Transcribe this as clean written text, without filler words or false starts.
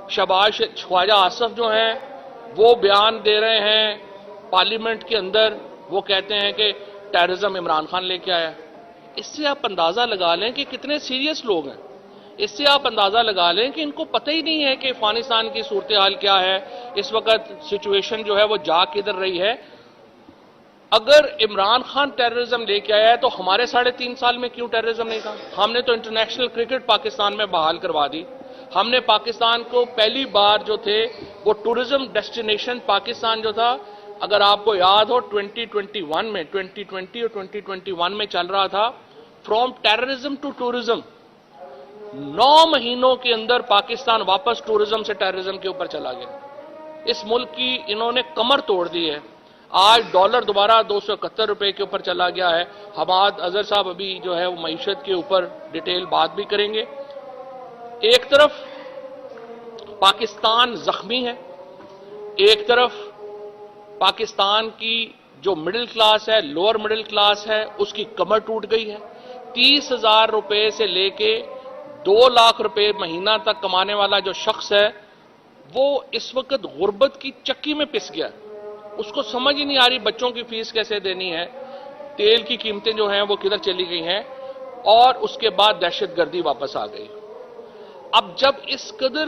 शहबाज ख्वाजा आसफ जो हैं वो बयान दे रहे हैं पार्लियामेंट के अंदर, वो कहते हैं कि टेररिज्म इमरान खान लेके आया। इससे आप अंदाजा लगा लें कि कितने सीरियस लोग हैं। इससे आप अंदाजा लगा लें कि इनको पता ही नहीं है कि अफगानिस्तान की सूरत हाल क्या है, इस वक्त सिचुएशन जो है वो जा किधर रही है। अगर इमरान खान टेररिज्म लेके आया है तो हमारे 3.5 साल में क्यों टेररिज्म नहीं था? हमने तो इंटरनेशनल क्रिकेट पाकिस्तान में बहाल करवा दी। हमने पाकिस्तान को पहली बार जो थे वो टूरिज्म डेस्टिनेशन पाकिस्तान जो था, अगर आपको याद हो 2021 में 2020 और 2021 में चल रहा था फ्रॉम टेररिज्म टू टूरिज्म। 9 महीनों के अंदर पाकिस्तान वापस टूरिज्म से टेररिज्म के ऊपर चला गया। इस मुल्क की इन्होंने कमर तोड़ दी है। आज डॉलर दोबारा 271 रुपए के ऊपर चला गया है। हमाद अजहर साहब अभी जो है वो मईशत के ऊपर डिटेल बात भी करेंगे। एक तरफ पाकिस्तान जख्मी है, एक तरफ पाकिस्तान की जो मिडिल क्लास है, लोअर मिडिल क्लास है, उसकी कमर टूट गई है। 30,000 रुपए से लेके 2 लाख रुपए महीना तक कमाने वाला जो शख्स है वो इस वक्त गुर्बत की चक्की में पिस गया। उसको समझ ही नहीं आ रही बच्चों की फीस कैसे देनी है, तेल की कीमतें जो हैं वो किधर चली गई हैं, और उसके बाद दहशतगर्दी वापस आ गई। अब जब इस कदर